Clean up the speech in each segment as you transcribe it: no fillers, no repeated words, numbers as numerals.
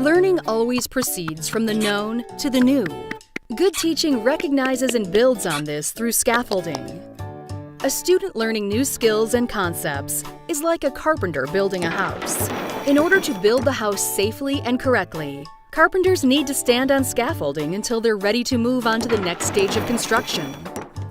Learning always proceeds from the known to the new. Good teaching recognizes and builds on this through scaffolding. A student learning new skills and concepts is like a carpenter building a house. In order to build the house safely and correctly, carpenters need to stand on scaffolding until they're ready to move on to the next stage of construction.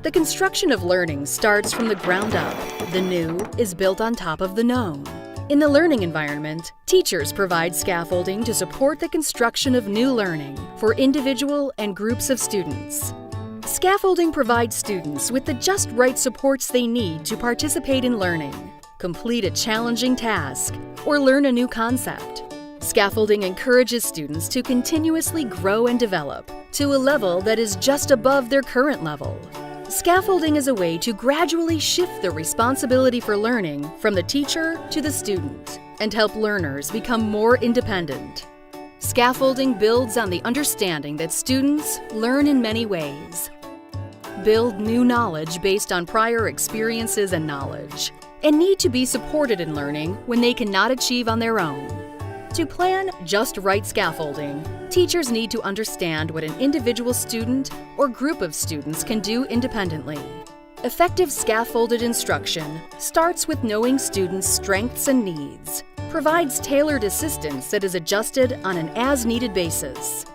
The construction of learning starts from the ground up. The new is built on top of the known. In the learning environment, teachers provide scaffolding to support the construction of new learning for individual and groups of students. Scaffolding provides students with the just right supports they need to participate in learning, complete a challenging task, or learn a new concept. Scaffolding encourages students to continuously grow and develop to a level that is just above their current level. Scaffolding is a way to gradually shift the responsibility for learning from the teacher to the student and help learners become more independent. Scaffolding builds on the understanding that students learn in many ways, build new knowledge based on prior experiences and knowledge, and need to be supported in learning when they cannot achieve on their own. To plan just right scaffolding, teachers need to understand what an individual student or group of students can do independently. Effective scaffolded instruction starts with knowing students' strengths and needs, provides tailored assistance that is adjusted on an as-needed basis,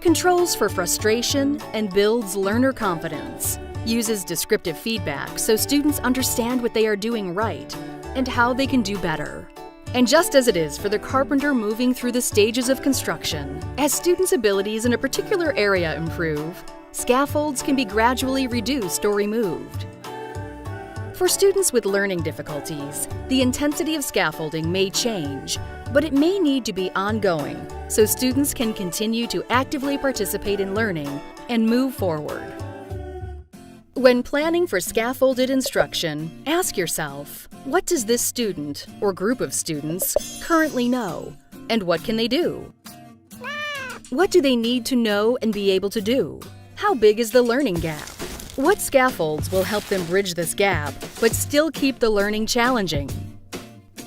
controls for frustration and builds learner confidence, uses descriptive feedback so students understand what they are doing right and how they can do better. And just as it is for the carpenter moving through the stages of construction, as students' abilities in a particular area improve, scaffolds can be gradually reduced or removed. For students with learning difficulties, the intensity of scaffolding may change, but it may need to be ongoing so students can continue to actively participate in learning and move forward. When planning for scaffolded instruction, ask yourself, what does this student or group of students currently know, and what can they do? What do they need to know and be able to do? How big is the learning gap? What scaffolds will help them bridge this gap, but still keep the learning challenging?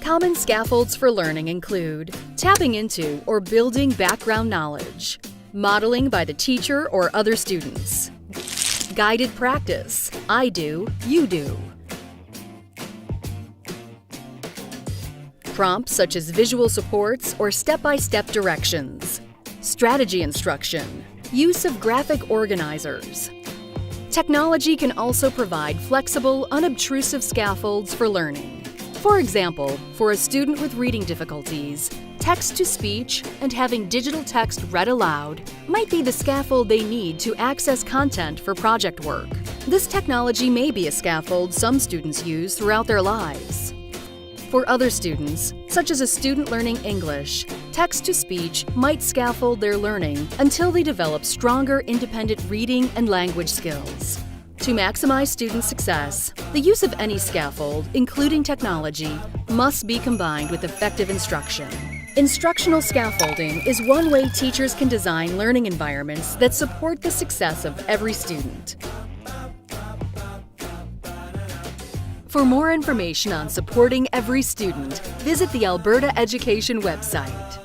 Common scaffolds for learning include tapping into or building background knowledge, modeling by the teacher or other students, guided practice, I do, you do, prompts such as visual supports or step-by-step directions, strategy instruction, use of graphic organizers. Technology can also provide flexible, unobtrusive scaffolds for learning. For example, for a student with reading difficulties, text-to-speech and having digital text read aloud might be the scaffold they need to access content for project work. This technology may be a scaffold some students use throughout their lives. For other students, such as a student learning English, text-to-speech might scaffold their learning until they develop stronger independent reading and language skills. To maximize student success, the use of any scaffold, including technology, must be combined with effective instruction. Instructional scaffolding is one way teachers can design learning environments that support the success of every student. For more information on supporting every student, visit the Alberta Education website.